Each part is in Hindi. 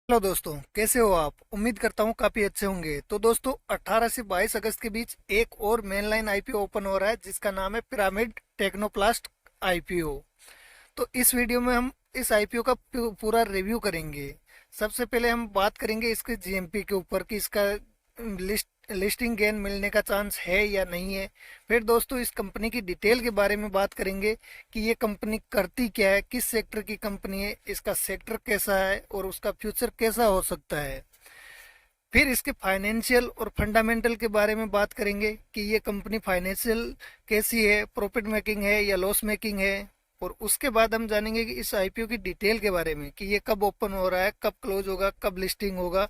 हेलो दोस्तों, कैसे हो आप? उम्मीद करता हूँ काफी अच्छे होंगे। तो दोस्तों, 18 से 22 अगस्त के बीच एक और मेनलाइन आईपीओ ओपन हो रहा है जिसका नाम है पिरामिड टेक्नोप्लास्ट आईपीओ। तो इस वीडियो में हम इस आईपीओ का पूरा रिव्यू करेंगे। सबसे पहले हम बात करेंगे इसके जीएमपी के ऊपर कि इसका लिस्टिंग गेन मिलने का चांस है या नहीं है। फिर दोस्तों, इस कंपनी की डिटेल के बारे में बात करेंगे कि ये कंपनी करती क्या है, किस सेक्टर की कंपनी है, इसका सेक्टर कैसा है और उसका फ्यूचर कैसा हो सकता है। फिर इसके फाइनेंशियल और फंडामेंटल के बारे में बात करेंगे कि ये कंपनी फाइनेंशियल कैसी है, प्रॉफिट मेकिंग है या लॉस मेकिंग है। और उसके बाद हम जानेंगे कि इस आईपीओ की डिटेल के बारे में कि ये कब ओपन हो रहा है, कब क्लोज होगा, कब लिस्टिंग होगा।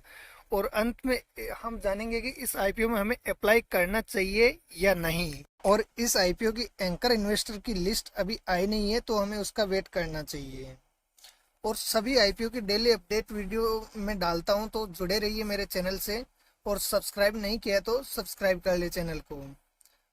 और अंत में हम जानेंगे कि इस आईपीओ में हमें अप्लाई करना चाहिए या नहीं। और इस आईपीओ की एंकर इन्वेस्टर की लिस्ट अभी आई नहीं है, तो हमें उसका वेट करना चाहिए। और सभी आईपीओ की डेली अपडेट वीडियो में डालता हूं, तो जुड़े रहिए मेरे चैनल से। और सब्सक्राइब नहीं किया तो सब्सक्राइब कर ले चैनल को।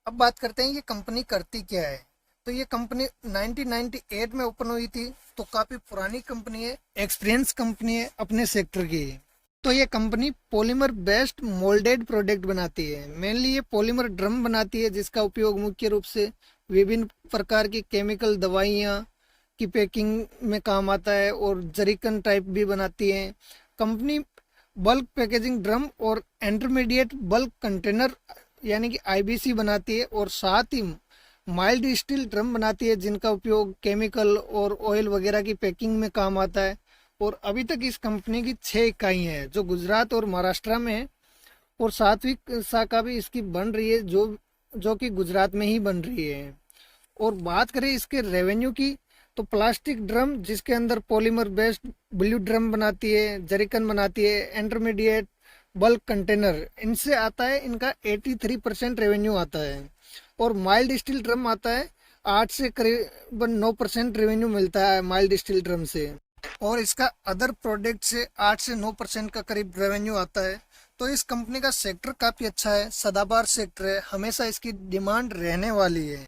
अब बात करते हैं ये कंपनी करती क्या है। तो ये कंपनी 1998 में ओपन हुई थी, तो काफ़ी पुरानी कंपनी है, एक्सपीरियंस कंपनी है अपने सेक्टर की। तो ये company polymer based moulded product बनाती है। मेनली ये पॉलीमर ड्रम बनाती है जिसका उपयोग मुख्य रूप से विभिन्न प्रकार की केमिकल दवाइयाँ की पैकिंग में काम आता है, और जरीकन टाइप भी बनाती है। कंपनी बल्क पैकेजिंग ड्रम और इंटरमीडिएट बल्क कंटेनर यानी कि आईबीसी बनाती है, और साथ ही माइल्ड स्टील ड्रम बनाती है जिनका उपयोग केमिकल और ऑयल वगैरह की पैकिंग में काम आता है। और अभी तक इस कंपनी की 6 इकाइयाँ हैं जो गुजरात और महाराष्ट्र में है, और 7वीं शाखा भी इसकी बन रही है जो जो कि गुजरात में ही बन रही है। और बात करें इसके रेवेन्यू की, तो प्लास्टिक ड्रम जिसके अंदर पॉलीमर बेस्ड ब्लू ड्रम बनाती है, जरिकन बनाती है, इंटरमीडिएट बल्क कंटेनर, इनसे आता है इनका 83% रेवेन्यू आता है। और माइल्ड स्टील ड्रम आता है, 8 से करीबन 9% रेवेन्यू मिलता है माइल्ड स्टील ड्रम से। और इसका अदर प्रोडक्ट से 8 से 9% का करीब रेवेन्यू आता है। तो इस कंपनी का सेक्टर काफ़ी अच्छा है, सदाबहार सेक्टर है, हमेशा इसकी डिमांड रहने वाली है।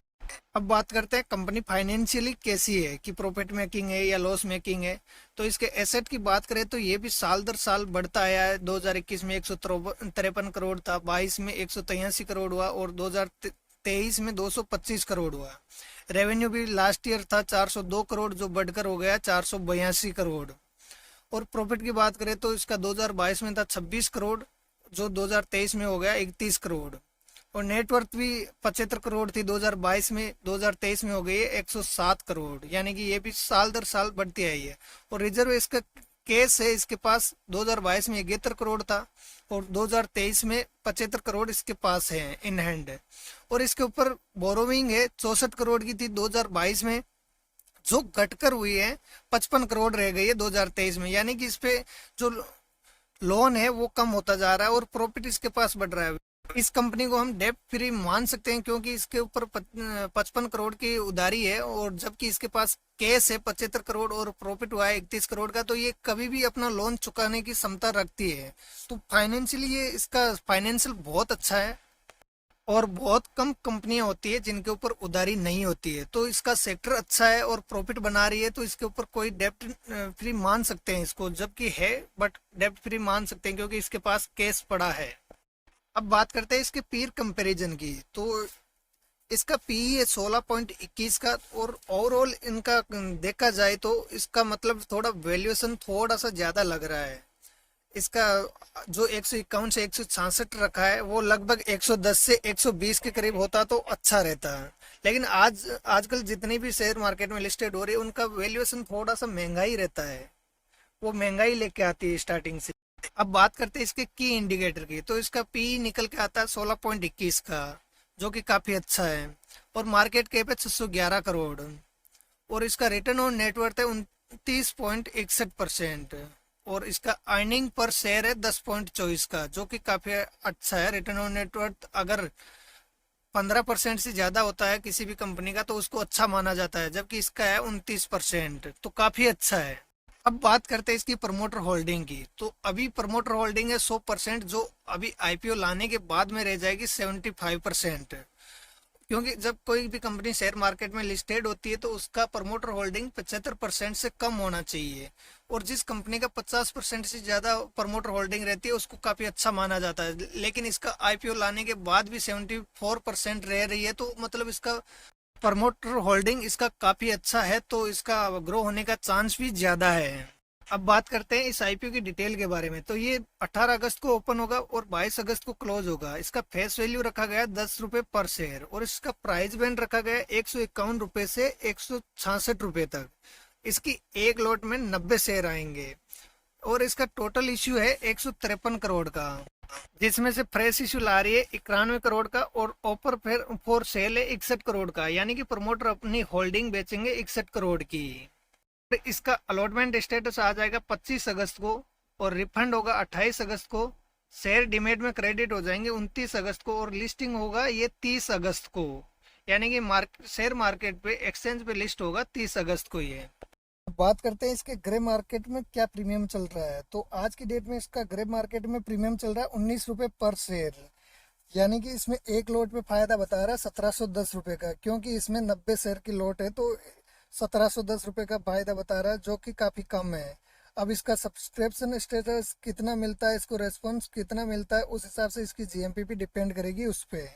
अब बात करते हैं कंपनी फाइनेंशियली कैसी है, कि प्रॉफिट मेकिंग है या लॉस मेकिंग है। तो इसके एसेट की बात करें तो ये भी साल दर साल बढ़ता आया है। 2021 में 153 करोड़ था, 22 में 183 करोड़ हुआ, और 2023 में 225 करोड़ हुआ। रेवेन्यू भी लास्ट ईयर था 402 करोड़, जो बढ़कर हो गया 482 करोड़। और प्रॉफिट की बात करें तो इसका 2022 में था 26 करोड़, जो 2023 में हो गया 31 करोड़। और नेटवर्थ भी 75 करोड़ थी 2022 में, 2023 में हो गई है 107 करोड़, यानी कि ये भी साल दर साल बढ़ती आई है। और रिजर्व इसका केस है इसके पास 2022 में 71 करोड़ था, और 2023 में 75 करोड़ इसके पास है इन हैंड। और इसके ऊपर बोरोविंग है 64 करोड़ की थी 2022 में, जो घटकर हुई है 55 करोड़ रह गई है 2023 में। यानी कि इस पे जो लोन है वो कम होता जा रहा है और प्रॉफिट इसके पास बढ़ रहा है। इस कंपनी को हम डेब्ट फ्री मान सकते हैं, क्योंकि इसके ऊपर 55 करोड़ की उधारी है, और जबकि इसके पास कैश है 75 करोड़ और प्रॉफिट हुआ है 31 करोड़ का, तो ये कभी भी अपना लोन चुकाने की क्षमता रखती है। तो फाइनेंशियली ये इसका फाइनेंशियल बहुत अच्छा है। और बहुत कम कंपनियां होती है जिनके ऊपर उधारी नहीं होती है। तो इसका सेक्टर अच्छा है और प्रॉफिट बना रही है, तो इसके ऊपर कोई डेब्ट फ्री मान सकते हैं इसको, जबकि है बट डेब्ट फ्री मान सकते हैं क्योंकि इसके पास कैश पड़ा है। अब बात करते हैं इसके पीर कंपैरिजन की। तो इसका पीई है 16.21 का, और ओवरऑल इनका देखा जाए तो इसका मतलब थोड़ा वैल्यूएशन थोड़ा सा ज्यादा लग रहा है। इसका जो 151 से 166 रखा है वो लगभग 110 से 120 के करीब होता तो अच्छा रहता है। लेकिन आजकल जितनी भी शेयर मार्केट में लिस्टेड हो रही है उनका वैल्यूएशन थोड़ा सा महंगा ही रहता है, वो महंगाई लेके आती है स्टार्टिंग से। अब बात करते हैं इसके की इंडिकेटर की। तो इसका पी निकल के आता है 16.21 का, जो कि काफी अच्छा है। और मार्केट कैप है 611 करोड़। और इसका रिटर्न ऑन नेटवर्थ है 29.61%। और इसका अर्निंग पर शेयर है 10.24 का, जो कि काफी अच्छा है। रिटर्न ऑन नेटवर्थ अगर 15% से ज्यादा होता है किसी भी कंपनी का तो उसको अच्छा माना जाता है, जबकि इसका है 29%, तो काफी अच्छा है। अब बात करते हैं इसकी प्रमोटर होल्डिंग की। तो अभी प्रमोटर होल्डिंग है 100%, जो अभी आईपीओ लाने के बाद में रह जाएगी 75%। क्योंकि जब कोई भी कंपनी शेयर मार्केट में लिस्टेड होती है तो उसका प्रमोटर होल्डिंग 75% से कम होना चाहिए, और जिस कंपनी का 50% से ज्यादा प्रमोटर होल्डिंग रहती है उसको काफी अच्छा माना जाता है। लेकिन इसका आईपीओ लाने के बाद भी 74% रह रही है, तो मतलब इसका प्रमोटर होल्डिंग इसका काफी अच्छा है, तो इसका ग्रो होने का चांस भी ज्यादा है। अब बात करते हैं इस आईपीओ की डिटेल के बारे में। तो ये 18 अगस्त को ओपन होगा और 22 अगस्त को क्लोज होगा। इसका फेस वैल्यू रखा गया है 10 रुपए पर शेयर, और इसका प्राइस बैंड रखा गया है 151 रुपए से 166 रुपए तक। इसकी एक लॉट में 90 शेयर आएंगे, और इसका टोटल इश्यू है 153 करोड़ का, जिसमें से फ्रेश इश्यू ला रही है 91 करोड़ का, और ऑफर फॉर सेल है 61 करोड़ का, यानी कि प्रमोटर अपनी होल्डिंग बेचेंगे 61 करोड़ की। इसका अलॉटमेंट स्टेटस आ जाएगा 25 अगस्त को, और रिफंड होगा 28 अगस्त को। शेयर डीमेट में क्रेडिट हो जाएंगे 29 अगस्त को, और लिस्टिंग होगा ये 30 अगस्त को, यानी कि शेयर मार्केट पे एक्सचेंज पे लिस्ट होगा 30 अगस्त को ये। बात करते हैं इसके ग्रे मार्केट में क्या प्रीमियम चल रहा है। तो आज की डेट में इसका ग्रे मार्केट में प्रीमियम चल रहा है 19 रुपए पर शेयर, यानी कि इसमें एक लोट पे फायदा बता रहा है 1710 रुपए का, क्योंकि इसमें 90 शेयर की लोट है, तो 1710 रुपए का फायदा बता रहा है, जो कि काफी कम है। अब इसका सब्सक्रिप्शन स्टेटस कितना मिलता है, इसको रेस्पॉन्स कितना मिलता है, उस हिसाब से इसकी जीएमपी डिपेंड करेगी उस पे।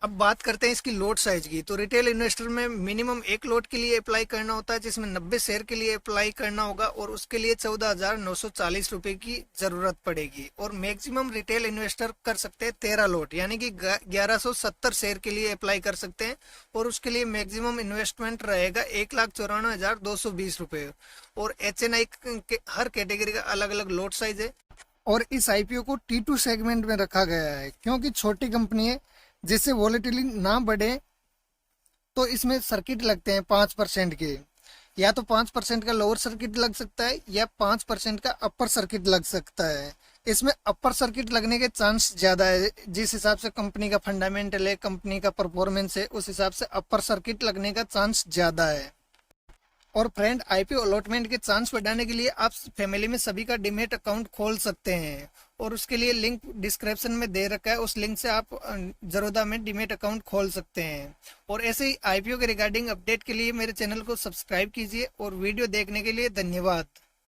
अब बात करते हैं इसकी लोट साइज की। तो रिटेल इन्वेस्टर में मिनिमम एक लोट के लिए अप्लाई करना होता है, जिसमें 90 शेयर के लिए अप्लाई करना होगा, और उसके लिए 14,940 रुपए की जरूरत पड़ेगी। और मैक्सिमम रिटेल इन्वेस्टर कर सकते हैं 13 लोट, यानी कि 1170 शेयर के लिए अप्लाई कर सकते हैं, और उसके लिए मैक्सिमम इन्वेस्टमेंट रहेगा 1,94,220 रुपए। और HNI के हर कैटेगरी का अलग अलग लोट साइज है। और इस आईपीओ को T2 सेगमेंट में रखा गया है, क्योंकि छोटी कंपनी है, जिससे वॉलेटिलिटी ना बढ़े, तो इसमें सर्किट लगते हैं 5% के, या तो 5% का लोअर सर्किट लग सकता है, या 5% का अपर सर्किट लग सकता है। इसमें अपर सर्किट लगने के चांस ज्यादा है, जिस हिसाब से कंपनी का फंडामेंटल है, कंपनी का परफॉर्मेंस है, उस हिसाब से अपर सर्किट लगने का चांस ज्यादा है। और फ्रेंड, आईपीओ अलॉटमेंट के चांस बढ़ाने के लिए आप फैमिली में सभी का डीमेट अकाउंट खोल सकते हैं, और उसके लिए लिंक डिस्क्रिप्शन में दे रखा है, उस लिंक से आप जरोदा में डीमेट अकाउंट खोल सकते हैं। और ऐसे ही आईपीओ के रिगार्डिंग अपडेट के लिए मेरे चैनल को सब्सक्राइब कीजिए, और वीडियो देखने के लिए धन्यवाद।